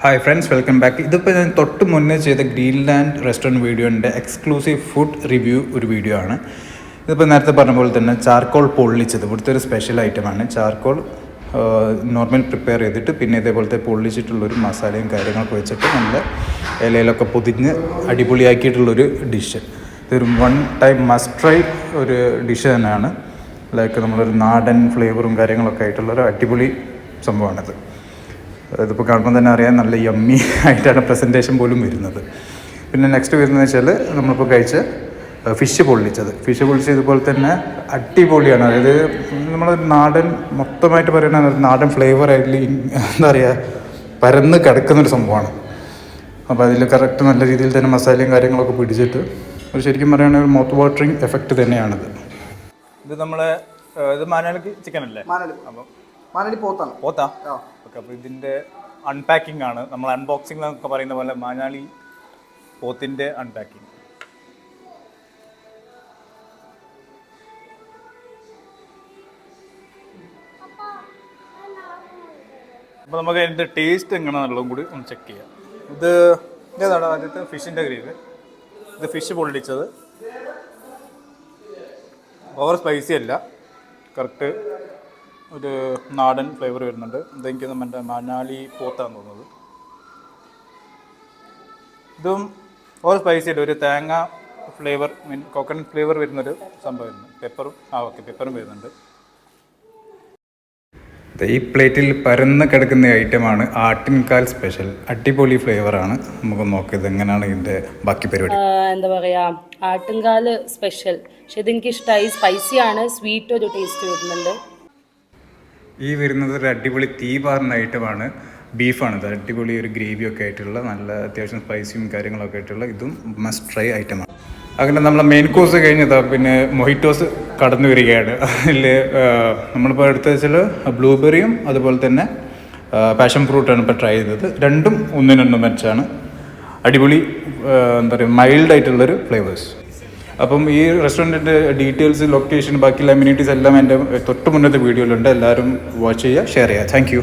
Hi friends, welcome back. ഇതിപ്പോൾ ഞാൻ തൊട്ട് മുന്നേ ചെയ്ത ഗ്രീൻലാൻഡ് റെസ്റ്റോറൻറ്റ് വീഡിയോൻ്റെ എക്സ്ക്ലൂസീവ് ഫുഡ് റിവ്യൂ ഒരു വീഡിയോ ആണ്. ഇതിപ്പോൾ നേരത്തെ പറഞ്ഞ പോലെ തന്നെ ചാർക്കോൾ പൊള്ളിച്ചത് ഇവിടുത്തെ ഒരു സ്പെഷ്യൽ ഐറ്റമാണ്. ചാർക്കോൾ നോർമൽ പ്രിപ്പയർ ചെയ്തിട്ട് പിന്നെ ഇതേപോലത്തെ പൊള്ളിച്ചിട്ടുള്ളൊരു മസാലയും കാര്യങ്ങളൊക്കെ വെച്ചിട്ട് നല്ല ഇലയിലൊക്കെ പൊതിഞ്ഞ് അടിപൊളിയാക്കിയിട്ടുള്ളൊരു ഡിഷ്. ഇതൊരു വൺ ടൈം മസ്റ്റ് ട്രൈ ഒരു ഡിഷ് തന്നെയാണ്. ലൈക്ക് നമ്മളൊരു നാടൻ ഫ്ലേവറും കാര്യങ്ങളൊക്കെ ആയിട്ടുള്ളൊരു അടിപൊളി സംഭവമാണിത്. ഇതിപ്പോൾ കാണുമ്പോൾ തന്നെ അറിയാം, നല്ല യമ്മി ആയിട്ടാണ് പ്രസൻറ്റേഷൻ പോലും വരുന്നത്. പിന്നെ നെക്സ്റ്റ് വരുന്നത് വെച്ചാൽ നമ്മളിപ്പോൾ കഴിച്ച ഫിഷ് പൊള്ളിച്ചത് ഇതുപോലെ തന്നെ അടിപൊളിയാണ്. അതായത് നമ്മൾ നാടൻ മൊത്തമായിട്ട് പറയുന്ന നാടൻ ഫ്ലേവർ ആയിട്ട് എന്താ പറയുക, പരന്ന് കിടക്കുന്നൊരു സംഭവമാണ്. അപ്പോൾ അതിൽ കറക്റ്റ് നല്ല രീതിയിൽ തന്നെ മസാലയും കാര്യങ്ങളൊക്കെ പിടിച്ചിട്ട് ഒരു ശരിക്കും പറയുകയാണെങ്കിൽ ഒരു മൗത്ത് വാട്ടറിങ് എഫക്റ്റ് തന്നെയാണിത്. ഇത് നമ്മളെ ഇത് മാനാലി ചിക്കൻ അല്ലേ? അപ്പം മാനാലി പോത്താ. ഓക്കെ, അപ്പോൾ ഇതിൻ്റെ അൺപാക്കിംഗ് ആണ്. നമ്മൾ അൺബോക്സിംഗ് എന്നൊക്കെ പറയുന്ന പോലെ മാനാലി പോത്തിൻ്റെ അൺപാക്കിംഗ്. അപ്പോൾ നമുക്ക് അതിൻ്റെ ടേസ്റ്റ് എങ്ങനെയാണെന്നുള്ളതും കൂടി ഒന്ന് ചെക്ക് ചെയ്യാം. ഇത് ഏതാണ് ആദ്യത്തെ ഫിഷിൻ്റെ ഗ്രേവി. ഇത് ഫിഷ് പൊള്ളിച്ചത് ഓവർ സ്പൈസി അല്ല, കറക്റ്റ് ഒരു നാടൻ ഫ്ലേവർ വരുന്നുണ്ട്. ഇതെനിക്ക് നമ്മുടെ മനാലി പോത്താന്ന് തോന്നുന്നത്. ഇതും ഓവർ സ്പൈസി അല്ല, ഒരു തേങ്ങ ഫ്ലേവർ കോക്കനട്ട് ഫ്ലേവർ വരുന്നൊരു സംഭവം വരുന്നു. പെപ്പറും വരുന്നുണ്ട്. ഈ പ്ലേറ്റിൽ പരന്ന് കിടക്കുന്ന ഐറ്റമാണ് ആട്ടിൻകാൽ സ്പെഷ്യൽ. അടിപൊളി ഫ്ലേവറാണ്. നമുക്ക് നോക്കിയത് എങ്ങനെയാണ് ഇതിൻ്റെ ബാക്കി പരിപാടി. എന്താ പറയുക, ആട്ടിൻകാൽ സ്പെഷ്യൽ. പക്ഷെ ഇതെനിക്ക് ഇഷ്ടമായി. സ്പൈസിയാണ്, സ്വീറ്റ് ഒരു ടേസ്റ്റ് വരുന്നുണ്ട്. ഈ വരുന്നത് ഒരു അടിപൊളി തീ പാർന്ന ഐറ്റമാണ്. ബീഫാണിത്. അടിപൊളി ഒരു ഗ്രേവിയൊക്കെ ആയിട്ടുള്ള നല്ല അത്യാവശ്യം സ്പൈസിയും കാര്യങ്ങളൊക്കെ ആയിട്ടുള്ള ഇതും മസ്റ്റ് ട്രൈ ഐറ്റമാണ്. അങ്ങനെ നമ്മളെ മെയിൻ കോഴ്സ് കഴിഞ്ഞതാ പിന്നെ മൊഹിറ്റോസ് കടന്നു വരികയാണ്. അതിൽ നമ്മളിപ്പോൾ എടുത്ത് വെച്ചാൽ ബ്ലൂബെറിയും അതുപോലെ തന്നെ പാഷൻ ഫ്രൂട്ടാണ് ഇപ്പോൾ ട്രൈ ചെയ്തത്. രണ്ടും ഒന്നിനൊന്നും മെച്ചാണ്. അടിപൊളി എന്താ പറയുക, മൈൽഡ് ആയിട്ടുള്ളൊരു ഫ്ലേവേഴ്സ്. അപ്പം ഈ റെസ്റ്റോറൻറ്റിൻ്റെ ഡീറ്റെയിൽസ്, ലൊക്കേഷൻ, ബാക്കിയുള്ള അമ്യൂണിറ്റീസ് എല്ലാം എൻ്റെ തൊട്ട് മുന്നത്തെ വീഡിയോയിലുണ്ട്. എല്ലാവരും വാച്ച് ചെയ്യുക, ഷെയർ ചെയ്യുക. Thank you.